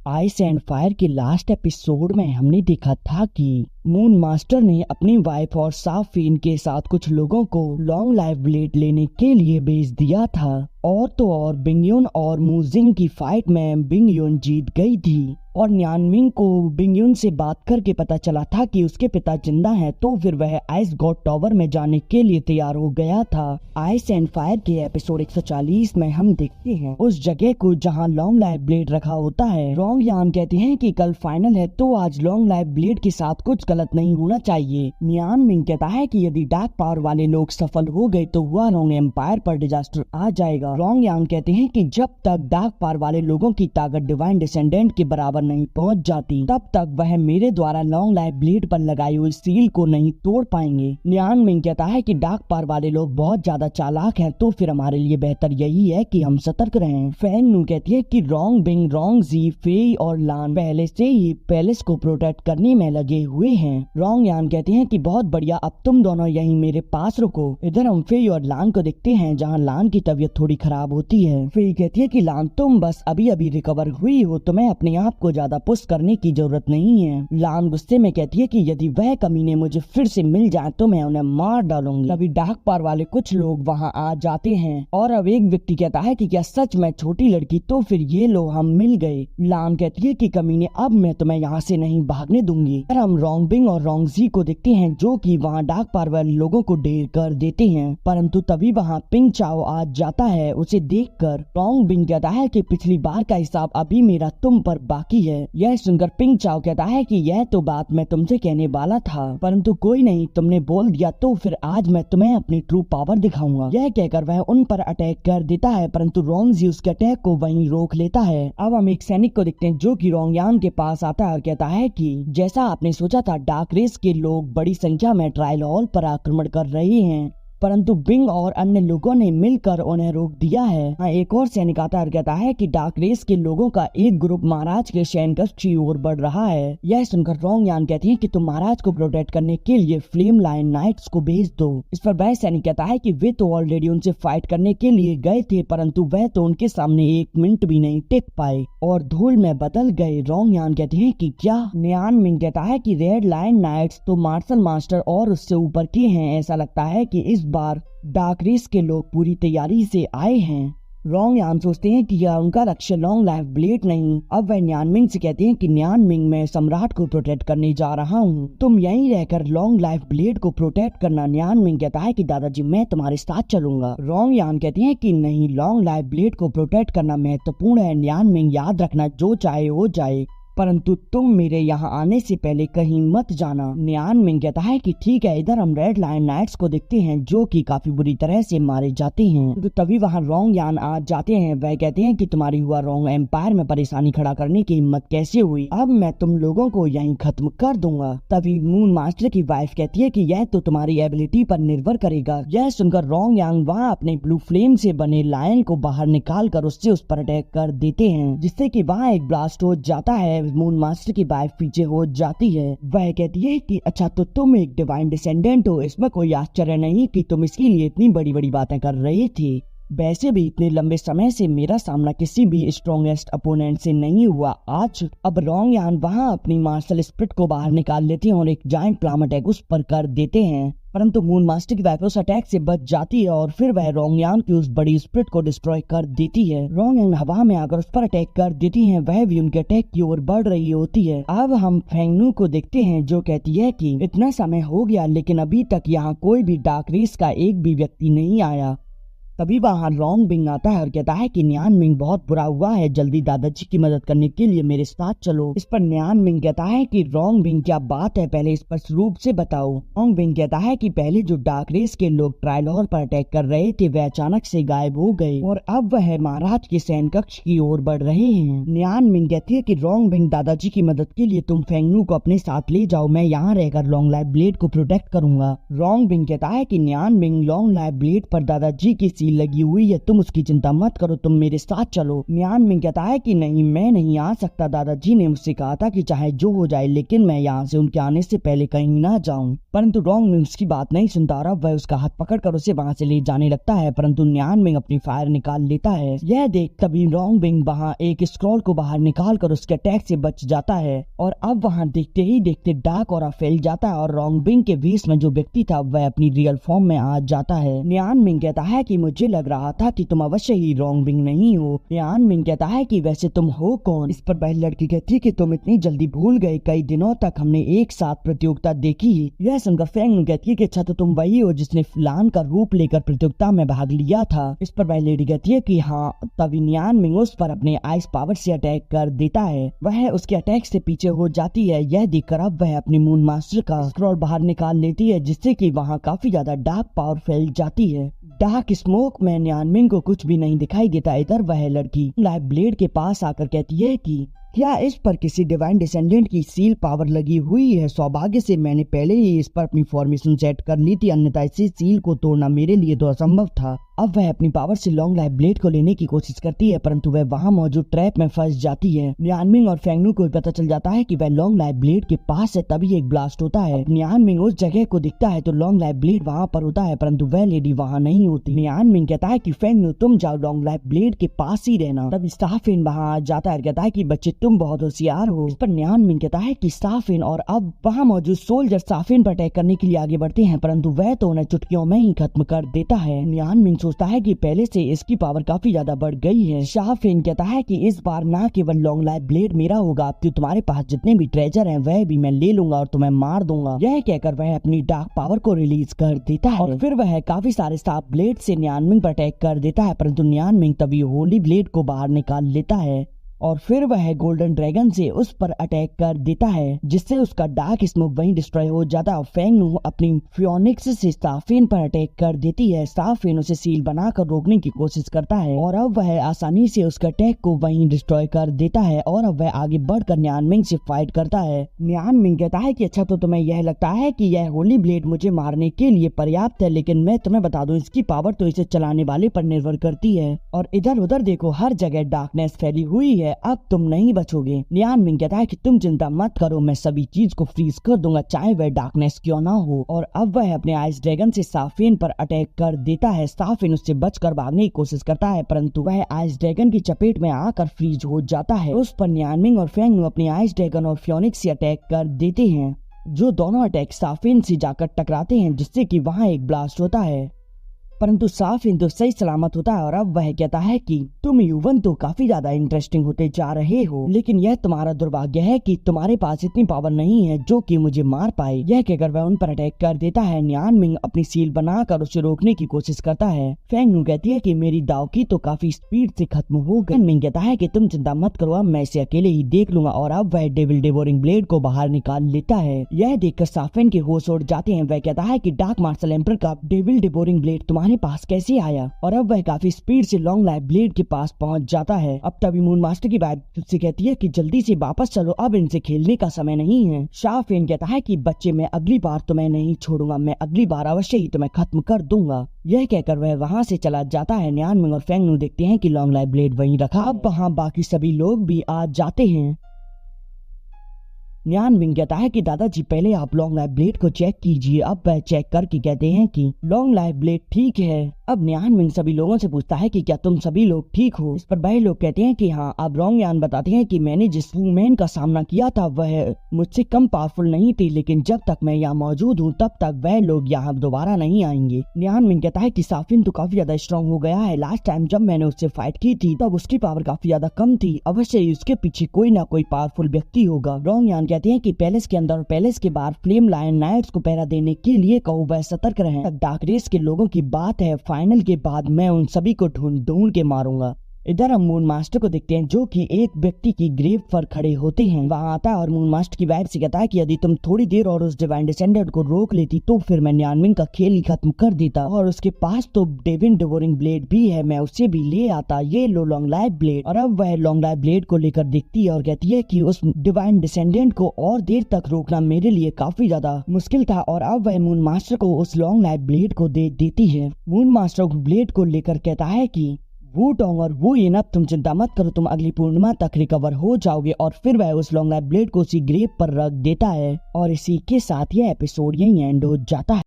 Ice and fire के last episode में हमने देखा था कि मून मास्टर ने अपनी वाइफ और साफिन के साथ कुछ लोगों को लॉन्ग लाइफ ब्लेड लेने के लिए भेज दिया था। और तो और बिंगयुन और मूजिंग की फाइट में बिंगयुन जीत गई थी और न्यानमिंग को बिंगयुन से बात करके पता चला था कि उसके पिता जिंदा हैं, तो फिर वह आइस गॉड टावर में जाने के लिए तैयार हो गया था। आइस एंड फायर के एपिसोड 140 में हम देखते हैं उस जगह को जहां लॉन्ग लाइफ ब्लेड रखा होता है। रोंग यान कहते हैं कि कल फाइनल है, तो आज लॉन्ग लाइफ ब्लेड के साथ कुछ गलत नहीं होना चाहिए। न्यानमिंग कहता है कि यदि डार्क पावर वाले लोग सफल हो गए तो हुआ रोंग एम्पायर पर डिजास्टर आ जाएगा। रोंग यान कहते हैं कि जब तक डार्क पावर वाले लोगों की ताकत डिवाइन डिसेंडेंट के बराबर नहीं पहुंच जाती, तब तक वह मेरे द्वारा लॉन्ग लाइफ ब्लेड पर लगाई हुई सील को नहीं तोड़ पाएंगे। न्यानमिंग कहता है कि डार्क पावर वाले लोग बहुत ज्यादा चालाक हैं, तो फिर हमारे लिए बेहतर यही है कि हम सतर्क रहें। फेंग नू कहती है कि रोंग बिंग, रोंग जी, फेई और लान पहले से ही पैलेस को प्रोटेक्ट करने में लगे हुए हैं। रोंग यान कहते हैं कि बहुत बढ़िया, अब तुम दोनों यहीं मेरे पास रुको। इधर हम फेई और लान को देखते हैं, जहाँ लान की तबीयत थोड़ी खराब होती है। फेई कहती है कि लान, तुम बस अभी अभी रिकवर हुई हो, तुम्हें अपने आप को ज्यादा पुश करने की जरूरत नहीं है। लान गुस्से में कहती है कि यदि वह कमीने मुझे फिर से मिल जाए तो मैं उन्हें मार डालूंगी। तभी डार्क पावर वाले कुछ लोग वहाँ आ जाते हैं और अब एक व्यक्ति कहता है कि क्या सच में छोटी लड़की, तो फिर ये लो हम मिल गए। लान कहती है कि कमीने, अब मैं तुम्हें यहाँ से नहीं भागने दूंगी। और हम रोंग बिंग और रोंग जी को देखते हैं, जो कि वहाँ डार्क पावर वाले लोगों को ढेर कर देते हैं। परंतु तभी वहाँ पिंग चाओ आ जाता है। उसे देखकर रोंग बिंग कहता है कि पिछली बार का हिसाब अभी मेरा तुम पर बाकी है। यह सुनकर पिंग चाओ कहता है कि यह तो बात मैं तुमसे कहने वाला था, परंतु कोई नहीं, तुमने बोल दिया, तो फिर आज मैं तुम्हें अपनी ट्रू पावर दिखाऊंगा। यह कहकर वह उन पर अटैक कर देता है, परंतु रोंग जी उसके अटैक को वहीं रोक लेता है। अब हम एक सैनिक को देखते हैं, जो कि रोंग यान के पास आता है और कहता है कि जैसा आपने सोचा था, डार्क रेस के लोग बड़ी संख्या में ट्रायल हॉल पर आक्रमण कर रहे हैं, परंतु बिंग और अन्य लोगों ने मिलकर उन्हें रोक दिया है। एक और सैनिक आता है और कहता है कि डार्क रेस के लोगों का एक ग्रुप महाराज के सैन्य कक्ष की ओर बढ़ रहा है। यह सुनकर रोंग यान कहती है कि तुम महाराज को प्रोटेक्ट करने के लिए फ्लेम लाइन नाइट्स को भेज दो। इस पर वह सैनिक कहता है कि वे तो ऑलरेडी उनसे फाइट करने के लिए गए थे, परंतु वह तो उनके सामने 1 मिनट भी नहीं टिक पाए और धूल में बदल गए। रोंग यान कहते हैं कि क्या? न्यानमिंग कहता है कि रेड लाइन नाइट्स तो मार्शल मास्टर और उससे ऊपर के हैं। ऐसा लगता है कि इस बार डार्क रेस के लोग पूरी तैयारी से आए हैं। रोंग यान सोचते हैं कि यह उनका लक्ष्य लॉन्ग लाइफ ब्लेड नहीं। अब वह न्यानमिंग से कहते हैं कि न्यानमिंग, मैं सम्राट को प्रोटेक्ट करने जा रहा हूँ, तुम यहीं रहकर लॉन्ग लाइफ ब्लेड को प्रोटेक्ट करना। न्यानमिंग कहता है कि दादाजी, मैं तुम्हारे साथ चलूंगा। रोंग यान कहते हैं कि नहीं, लॉन्ग लाइफ ब्लेड को प्रोटेक्ट करना महत्वपूर्ण है। न्यानमिंग, याद रखना, जो चाहे हो जाए, परंतु तुम मेरे यहाँ आने से पहले कहीं मत जाना। न्यानमिंग कहता है कि ठीक है। इधर हम रेड लाइन नाइट्स को देखते हैं, जो कि काफी बुरी तरह से मारे जाते हैं। तो तभी वहाँ रोंग यान आ जाते हैं। वह कहते हैं कि तुम्हारी हुआ रोंग एम्पायर में परेशानी खड़ा करने की हिम्मत कैसे हुई, अब मैं तुम लोगों को यहीं खत्म कर दूंगा। तभी मून मास्टर की वाइफ कहती है कि यह तो तुम्हारी एबिलिटी पर निर्भर करेगा। यह सुनकर रोंग यान वहाँ अपने ब्लू फ्लेम से बने लायन को बाहर निकाल कर उससे उस पर अटैक कर देते हैं, जिससे कि वहाँ एक ब्लास्ट हो जाता है। मून मास्टर की वाइफ पीछे हो जाती है। वह कहती है कि अच्छा, तो तुम एक डिवाइन डिसेंडेंट हो, इसमें कोई आश्चर्य नहीं कि तुम इसके लिए इतनी बड़ी बड़ी बातें कर रहे थे। वैसे भी इतने लंबे समय से मेरा सामना किसी भी स्ट्रॉन्गेस्ट अपोनेंट से नहीं हुआ आज। अब रोंग यान वहाँ अपनी मार्शल स्पिरिट को बाहर निकाल लेते हैं और एक जायंट प्लाम अटैक उस पर कर देते हैं, परंतु मून मास्टर की वाइफ उस अटैक से बच जाती है और फिर वह रोंग यान की उस बड़ी स्पिरिट को डिस्ट्रॉय कर देती है। रोंग यान हवा में आकर उस पर अटैक कर देती है। वह भी उनके अटैक की ओर बढ़ रही होती है। अब हम फेंग नू को देखते हैं, जो कहती है कि इतना समय हो गया लेकिन अभी तक यहाँ कोई भी डार्क रेस का एक भी व्यक्ति नहीं आया। तभी वहाँ रोंग बिंग आता है और कहता है कि न्यानमिंग, बहुत बुरा हुआ है, जल्दी दादाजी की मदद करने के लिए मेरे साथ चलो। इस पर न्यानमिंग कहता है कि रोंग बिंग, क्या बात है, पहले स्पष्ट रूप से बताओ। रोंग बिंग कहता है कि पहले जो डार्क रेस के लोग ट्रायल हॉल पर अटैक कर रहे थे, वह अचानक से गायब हो गए और अब वह महाराज के सैन्य कक्ष की ओर बढ़ रहे हैं। न्यानमिंग कहती है कि रोंग बिंग, दादाजी की मदद के लिए तुम फेंग नू को अपने साथ ले जाओ, मैं यहाँ रहकर लॉन्ग लाइफ ब्लेड को प्रोटेक्ट करूंगा। रोंग बिंग कहता है कि न्यानमिंग, लॉन्ग लाइफ ब्लेड पर दादाजी की लगी हुई है, तुम उसकी चिंता मत करो, तुम मेरे साथ चलो। नियान मिंग कहता है कि नहीं, मैं नहीं आ सकता, दादाजी ने मुझसे कहा था कि चाहे जो हो जाए लेकिन मैं यहाँ से उनके आने से पहले कहीं ना जाऊँ। परंतु रोंग मिंग उसकी बात नहीं सुनता और अब वह उसका हाथ पकड़कर उसे वहाँ से ले जाने लगता है, परंतु नियान मिंग अपनी फायर निकाल लेता है। यह देख तभी रोंग मिंग वहाँ एक स्क्रॉल को बाहर निकाल कर उसके अटैक से बच जाता है और अब वहाँ देखते ही देखते डार्क ऑरा फैल जाता है और रोंग मिंग के वेश में जो व्यक्ति था वह अपनी रियल फॉर्म में आ जाता है। नियान मिंग कहता है कि मुझे लग रहा था कि तुम अवश्य ही रोंग मिंग नहीं हो। नियान मिंग कहता है कि वैसे तुम हो कौन? इस पर वह लड़की कहती है कि तुम इतनी जल्दी भूल गए, कई दिनों तक हमने एक साथ प्रतियोगिता देखी। यह सुनकर फेंग कहती है कि अच्छा तो तुम वही हो जिसने फ्लान का रूप लेकर प्रतियोगिता में भाग लिया था। इस पर वह लेडी कहती है कि हाँ। तभी नियान मिंग उस पर अपने आइस पावर से अटैक कर देता है। वह उसके अटैक से पीछे हो जाती है। यह देखकर अब वह अपनी मून मास्टर का स्क्रॉल बाहर निकाल लेती है जिससे कि वहाँ काफी ज्यादा डार्क पावर फैल जाती है। डार्क स्मोक में नियान मिंग को कुछ भी नहीं दिखाई देता। इधर वह लड़की लाइव ब्लेड के पास आकर कहती है कि क्या इस पर किसी डिवाइन डिसेंडेंट की सील पावर लगी हुई है? सौभाग्य से मैंने पहले ही इस पर अपनी फॉर्मेशन सेट कर ली थी, अन्यथा इसी सील को तोड़ना मेरे लिए तो असंभव था। अब वह अपनी पावर से लॉन्ग लाइफ ब्लेड को लेने की कोशिश करती है परंतु वह वहाँ मौजूद ट्रैप में फंस जाती है। नियान मिंग और फेंगनू को पता चल जाता है कि वह लॉन्ग लाइफ ब्लेड के पास है, तभी एक ब्लास्ट होता है। नियान मिंग उस जगह को दिखता है तो लॉन्ग लाइफ ब्लेड वहाँ पर होता है परंतु वह लेडी वहाँ नहीं होती। नियान मिंग कहता है कि फेंगनू तुम जाओ, लॉन्ग लाइफ ब्लेड के पास ही रहना। तब स्टाफिन वहाँ आ जाता है, कहता है कि बच्चे तुम बहुत होशियार हो। इस पर नियान मिंग कहता है कि स्टाफिन और अब वहाँ मौजूद सोल्जर स्टाफिन पर अटैक करने के लिए आगे बढ़ते हैं परंतु वह तो उन्हें चुटकियों में ही खत्म कर देता है। नियान मिंग सोचता है कि पहले से इसकी पावर काफी ज्यादा बढ़ गई है। स्टाफिन कहता है कि इस बार ना केवल लॉन्ग लाइफ ब्लेड मेरा होगा, अब तो तुम्हारे पास जितने भी ट्रेजर हैं वह भी मैं ले लूंगा और तुम्हें मार दूंगा। यह कहकर वह अपनी डार्क पावर को रिलीज कर देता है और फिर वह काफी सारे स्टाफ ब्लेड से नियान मिंग पर अटैक कर देता है परंतु नियान मिंग तभी होली ब्लेड को बाहर निकाल लेता है और फिर वह गोल्डन ड्रैगन से उस पर अटैक कर देता है जिससे उसका डार्क स्मोक वहीं डिस्ट्रॉय हो जाता है और फेंगनू अपनी फ्योनिक्स से स्टाफिन पर अटैक कर देती है। स्टाफिन उसे सील बनाकर रोकने की कोशिश करता है और अब वह आसानी से उसके अटैक को वहीं डिस्ट्रॉय कर देता है और अब वह आगे बढ़कर नियान मिंग से फाइट करता है। नियान मिंग कहता है कि अच्छा तो तुम्हें यह लगता है कि यह होली ब्लेड मुझे मारने के लिए पर्याप्त है, लेकिन मैं तुम्हें बता दूं इसकी पावर तो इसे चलाने वाले पर निर्भर करती है। और इधर उधर देखो, हर जगह डार्कनेस फैली हुई है, अब तुम नहीं बचोगे। नियान मिंग कहता है कि तुम चिंता मत करो, मैं सभी चीज को फ्रीज कर दूंगा चाहे वह डार्कनेस क्यों ना हो। और अब वह अपने आइस ड्रैगन से स्टाफिन पर अटैक कर देता है। स्टाफिन उससे बचकर भागने की कोशिश करता है परंतु वह आइस ड्रैगन की चपेट में आकर फ्रीज हो जाता है। उस पर नियान मिंग और फेंगनू अपने आइस ड्रैगन और फ्योनिक्स से अटैक कर देते हैं जो दोनों अटैक स्टाफिन से जाकर टकराते हैं जिससे कि वहाँ एक ब्लास्ट होता है परंतु स्टाफिन तो सही सलामत होता है और अब वह कहता है कि तुम युवन तो काफी ज्यादा इंटरेस्टिंग होते जा रहे हो, लेकिन यह तुम्हारा दुर्भाग्य है कि तुम्हारे पास इतनी पावर नहीं है जो कि मुझे मार पाए। यह कहकर वह उन पर अटैक कर देता है। नियान मिंग अपनी सील बनाकर उसे रोकने की कोशिश करता है। फेंगनू कहती है कि मेरी दाव की तो काफी स्पीड से खत्म हो गई। मिंग कहता है कि तुम चिंता मत करो, अब मैं इसे अकेले ही देख लूंगा और अब वह डेविल डिवोरिंग ब्लेड को बाहर निकाल लेता है। यह देखकर स्टाफिन के होश उड़ जाते हैं। वह कहता है कि डार्क मार्शल एम्पर का डेविल डिवोरिंग ब्लेड तुम्हारे पास कैसे आया? और अब वह काफी स्पीड से लॉन्ग लाइफ ब्लेड के पास पहुंच जाता है। अब तभी मून मास्टर की वाइफ उससे कहती है कि जल्दी से वापस चलो, अब इनसे खेलने का समय नहीं है। शाफिन कहता है कि बच्चे मैं अगली बार तुम्हें नहीं छोड़ूंगा, मैं अगली बार अवश्य ही तुम्हें खत्म कर दूंगा। यह कहकर वह वहाँ से चला जाता है। नियान मिंग और फेंगनू देखते हैं कि लॉन्ग लाइफ ब्लेड वहीं रखा। अब वहाँ बाकी सभी लोग भी आ जाते हैं। नियान मिंग कहता है कि दादाजी पहले आप लॉन्ग लाइफ ब्लेड को चेक कीजिए। अब वह चेक करके कहते हैं कि लॉन्ग लाइफ ब्लेड ठीक है। अब नियान मिंग सभी लोगों से पूछता है कि क्या तुम सभी लोग ठीक हो? इस पर वह लोग कहते हैं कि हाँ। अब रोंग यान बताते हैं कि मैंने जिस वूमेन का सामना किया था वह मुझसे कम पावरफुल नहीं थी, लेकिन जब तक मैं यहाँ मौजूद हूँ तब तक वह लोग यहाँ दोबारा नहीं आएंगे। नियान मिंग कहता है कि स्टाफिन तो काफी ज्यादा स्ट्रॉन्ग हो गया है, लास्ट टाइम जब मैंने उससे फाइट की थी तब उसकी पावर काफी ज्यादा कम थी, अवश्य ही उसके पीछे कोई ना कोई पावरफुल व्यक्ति होगा। रोंग यान कहते हैं कि पैलेस के अंदर और पैलेस के बाहर फ्लेम लायन नाइट्स को पहरा देने के लिए कहो, वह सतर्क रहें। डार्क रेस के लोगों की बात है, फाइनल के बाद मैं उन सभी को ढूंढ के मारूंगा। इधर हम मून मास्टर को देखते हैं जो कि एक व्यक्ति की ग्रेव पर खड़े होते हैं। वहाँ आता है और मून मास्टर की वाइफ से कहता है कि यदि तुम थोड़ी देर और उस डिवाइन डिसेंडेंट को रोक लेती तो फिर मैं न्यानविन का खेल ही खत्म कर देता, और उसके पास तो डेविन डिवोरिंग ब्लेड भी है, मैं उसे भी ले आता, ये लो लॉन्ग लाइफ ब्लेड। और अब वह लॉन्ग लाइफ ब्लेड को लेकर देखती है और कहती है कि उस डिवाइन डिसेंडेंट को और देर तक रोकना मेरे लिए काफी ज्यादा मुश्किल था, और अब वह मून मास्टर को उस लॉन्ग लाइफ ब्लेड को दे देती है। मून मास्टर ब्लेड को लेकर कहता है कि वो टोंग और वो ये ना, तुम चिंता मत करो, तुम अगली पूर्णिमा तक रिकवर हो जाओगे। और फिर वह उस लॉन्ग लाइफ ब्लेड को उसी ग्रेव पर रख देता है, और इसी के साथ यह एपिसोड यहीं एंड हो जाता है।